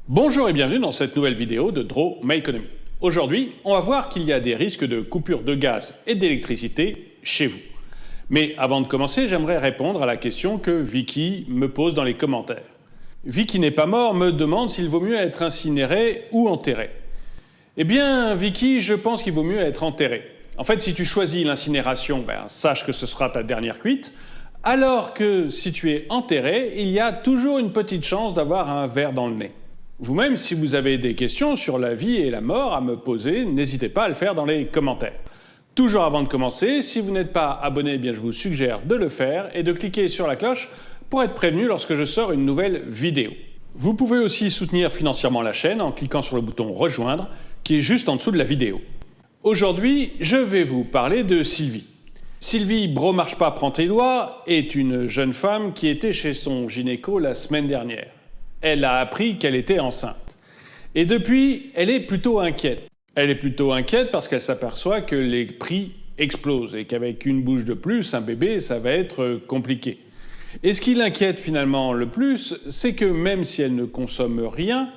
Bonjour et bienvenue dans cette nouvelle vidéo de Draw My Economy. Aujourd'hui, on va voir qu'il y a des risques de coupure de gaz et d'électricité chez vous. Mais avant de commencer, j'aimerais répondre à la question que Vicky me pose dans les commentaires. Vicky n'est pas mort me demande s'il vaut mieux être incinéré ou enterré. Eh bien, Vicky, je pense qu'il vaut mieux être enterré. En fait, si tu choisis l'incinération, sache que ce sera ta dernière cuite. Alors que si tu es enterré, il y a toujours une petite chance d'avoir un verre dans le nez. Vous-même, si vous avez des questions sur la vie et la mort à me poser, n'hésitez pas à le faire dans les commentaires. Toujours avant de commencer, si vous n'êtes pas abonné, je vous suggère de le faire et de cliquer sur la cloche pour être prévenu lorsque je sors une nouvelle vidéo. Vous pouvez aussi soutenir financièrement la chaîne en cliquant sur le bouton « Rejoindre » qui est juste en dessous de la vidéo. Aujourd'hui, je vais vous parler de Sylvie. Sylvie Bromarche-Pas prend tes doigts est une jeune femme qui était chez son gynéco la semaine dernière. Elle a appris qu'elle était enceinte. Et depuis, elle est plutôt inquiète. Elle est plutôt inquiète parce qu'elle s'aperçoit que les prix explosent et qu'avec une bouche de plus, un bébé, ça va être compliqué. Et ce qui l'inquiète finalement le plus, c'est que même si elle ne consomme rien,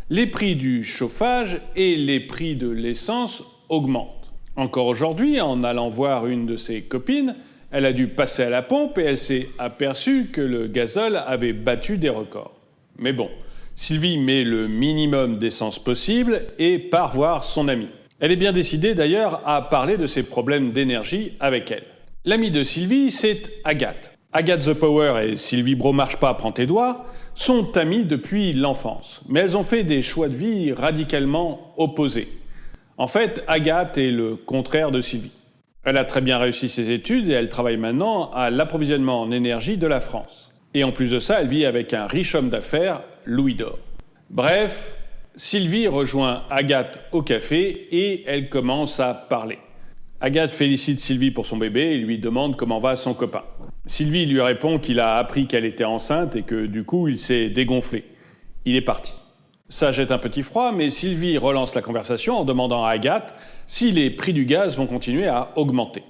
les prix du chauffage et les prix de l'essence augmentent. Encore aujourd'hui, en allant voir une de ses copines, elle a dû passer à la pompe et elle s'est aperçue que le gazole avait battu des records. Mais bon, Sylvie met le minimum d'essence possible et part voir son amie. Elle est bien décidée d'ailleurs à parler de ses problèmes d'énergie avec elle. L'amie de Sylvie, c'est Agathe. Agathe The Power et Sylvie Bromarche-Pas prend tes doigts sont amies depuis l'enfance, mais elles ont fait des choix de vie radicalement opposés. En fait, Agathe est le contraire de Sylvie. Elle a très bien réussi ses études et elle travaille maintenant à l'approvisionnement en énergie de la France. Et en plus de ça, elle vit avec un riche homme d'affaires, Louis d'Or. Bref, Sylvie rejoint Agathe au café et elle commence à parler. Agathe félicite Sylvie pour son bébé et lui demande comment va son copain. Sylvie lui répond qu'il a appris qu'elle était enceinte et que du coup, il s'est dégonflé. Il est parti. Ça jette un petit froid, mais Sylvie relance la conversation en demandant à Agathe si les prix du gaz vont continuer à augmenter.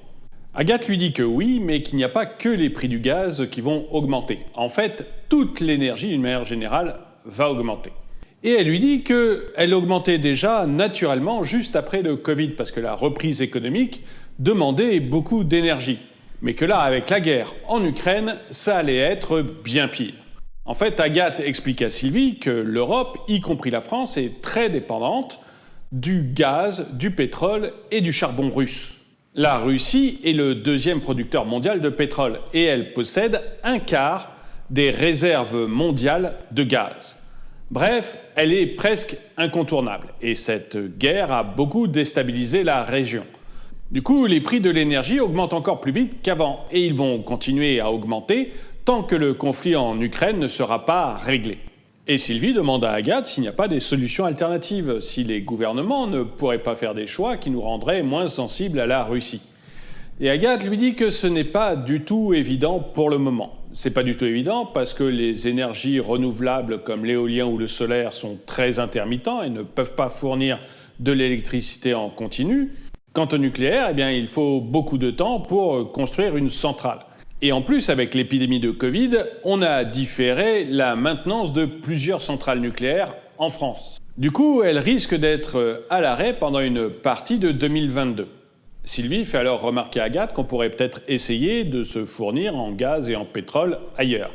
Agathe lui dit que oui, mais qu'il n'y a pas que les prix du gaz qui vont augmenter. En fait, toute l'énergie, d'une manière générale, va augmenter. Et elle lui dit qu'elle augmentait déjà naturellement juste après le Covid, parce que la reprise économique demandait beaucoup d'énergie. Mais que là, avec la guerre en Ukraine, ça allait être bien pire. En fait, Agathe explique à Sylvie que l'Europe, y compris la France, est très dépendante du gaz, du pétrole et du charbon russe. La Russie est le deuxième producteur mondial de pétrole et elle possède un quart des réserves mondiales de gaz. Bref, elle est presque incontournable et cette guerre a beaucoup déstabilisé la région. Du coup, les prix de l'énergie augmentent encore plus vite qu'avant et ils vont continuer à augmenter tant que le conflit en Ukraine ne sera pas réglé. Et Sylvie demande à Agathe s'il n'y a pas des solutions alternatives, si les gouvernements ne pourraient pas faire des choix qui nous rendraient moins sensibles à la Russie. Et Agathe lui dit que ce n'est pas du tout évident pour le moment. C'est pas du tout évident parce que les énergies renouvelables comme l'éolien ou le solaire sont très intermittents et ne peuvent pas fournir de l'électricité en continu. Quant au nucléaire, il faut beaucoup de temps pour construire une centrale. Et en plus, avec l'épidémie de Covid, on a différé la maintenance de plusieurs centrales nucléaires en France. Du coup, elle risque d'être à l'arrêt pendant une partie de 2022. Sylvie fait alors remarquer à Agathe qu'on pourrait peut-être essayer de se fournir en gaz et en pétrole ailleurs.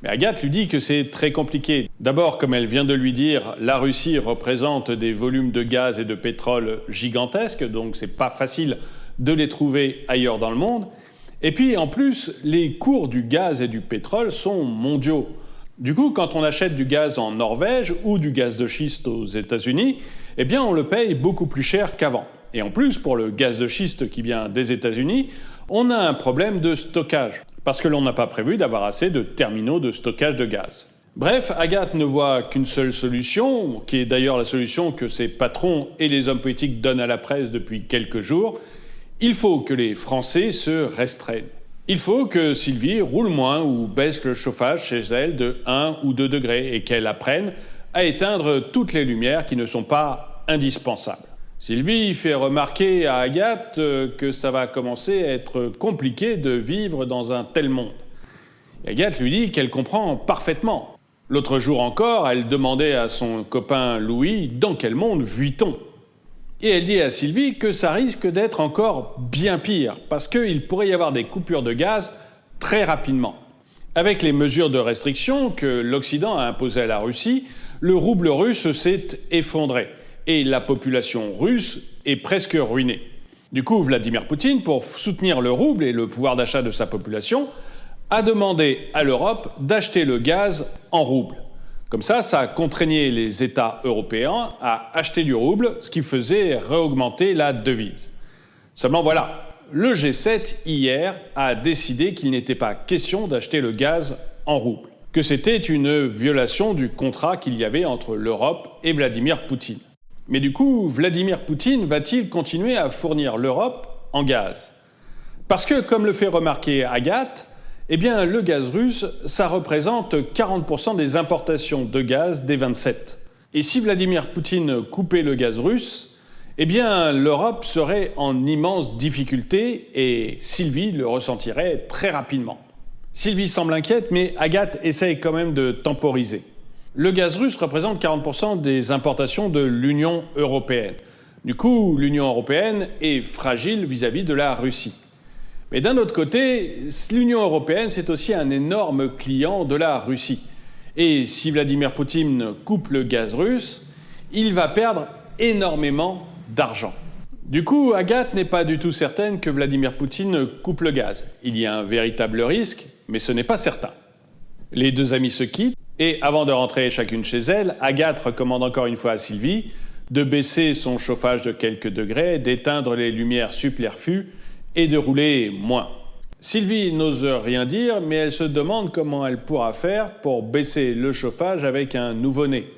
Mais Agathe lui dit que c'est très compliqué. D'abord, comme elle vient de lui dire, la Russie représente des volumes de gaz et de pétrole gigantesques, donc c'est pas facile de les trouver ailleurs dans le monde. Et puis en plus, les cours du gaz et du pétrole sont mondiaux. Du coup, quand on achète du gaz en Norvège ou du gaz de schiste aux États-Unis, on le paye beaucoup plus cher qu'avant. Et en plus, pour le gaz de schiste qui vient des États-Unis, on a un problème de stockage, parce que l'on n'a pas prévu d'avoir assez de terminaux de stockage de gaz. Bref, Agathe ne voit qu'une seule solution, qui est d'ailleurs la solution que ses patrons et les hommes politiques donnent à la presse depuis quelques jours. Il faut que les Français se restreignent. Il faut que Sylvie roule moins ou baisse le chauffage chez elle de 1 ou 2 degrés et qu'elle apprenne à éteindre toutes les lumières qui ne sont pas indispensables. Sylvie fait remarquer à Agathe que ça va commencer à être compliqué de vivre dans un tel monde. Et Agathe lui dit qu'elle comprend parfaitement. L'autre jour encore, elle demandait à son copain Louis dans quel monde vit-on. Et elle dit à Sylvie que ça risque d'être encore bien pire, parce qu'il pourrait y avoir des coupures de gaz très rapidement. Avec les mesures de restriction que l'Occident a imposées à la Russie, le rouble russe s'est effondré et la population russe est presque ruinée. Du coup, Vladimir Poutine, pour soutenir le rouble et le pouvoir d'achat de sa population, a demandé à l'Europe d'acheter le gaz en rouble. Comme ça contraignait les États européens à acheter du rouble, ce qui faisait réaugmenter la devise. Seulement voilà, le G7 hier a décidé qu'il n'était pas question d'acheter le gaz en rouble, que c'était une violation du contrat qu'il y avait entre l'Europe et Vladimir Poutine. Mais du coup, Vladimir Poutine va-t-il continuer à fournir l'Europe en gaz? Parce que, comme le fait remarquer Agathe, eh bien, le gaz russe, ça représente 40% des importations de gaz des 27. Et si Vladimir Poutine coupait le gaz russe, eh bien, l'Europe serait en immense difficulté et Sylvie le ressentirait très rapidement. Sylvie semble inquiète, mais Agathe essaye quand même de temporiser. Le gaz russe représente 40% des importations de l'Union européenne. Du coup, l'Union européenne est fragile vis-à-vis de la Russie. Mais d'un autre côté, l'Union européenne, c'est aussi un énorme client de la Russie. Et si Vladimir Poutine coupe le gaz russe, il va perdre énormément d'argent. Du coup, Agathe n'est pas du tout certaine que Vladimir Poutine coupe le gaz. Il y a un véritable risque, mais ce n'est pas certain. Les deux amis se quittent, et avant de rentrer chacune chez elle, Agathe recommande encore une fois à Sylvie de baisser son chauffage de quelques degrés, d'éteindre les lumières superflues, et de rouler moins. Sylvie n'ose rien dire, mais elle se demande comment elle pourra faire pour baisser le chauffage avec un nouveau-né.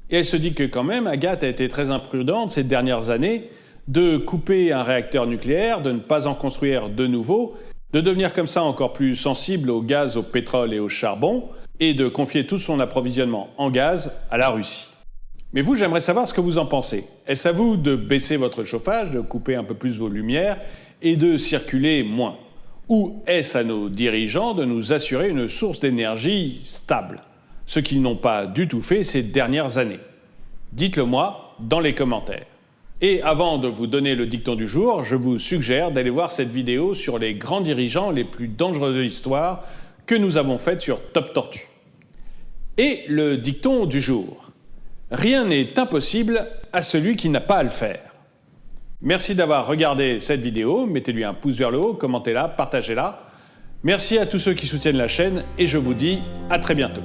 Et elle se dit que quand même, Agathe a été très imprudente ces dernières années de couper un réacteur nucléaire, de ne pas en construire de nouveau, de devenir comme ça encore plus sensible au gaz, au pétrole et au charbon, et de confier tout son approvisionnement en gaz à la Russie. Mais vous, j'aimerais savoir ce que vous en pensez. Est-ce à vous de baisser votre chauffage, de couper un peu plus vos lumières et de circuler moins? Ou est-ce à nos dirigeants de nous assurer une source d'énergie stable, ce qu'ils n'ont pas du tout fait ces dernières années? Dites-le moi dans les commentaires. Et avant de vous donner le dicton du jour, je vous suggère d'aller voir cette vidéo sur les grands dirigeants les plus dangereux de l'histoire que nous avons faite sur Top Tortue. Et le dicton du jour: rien n'est impossible à celui qui n'a pas à le faire. Merci d'avoir regardé cette vidéo, mettez-lui un pouce vers le haut, commentez-la, partagez-la. Merci à tous ceux qui soutiennent la chaîne et je vous dis à très bientôt.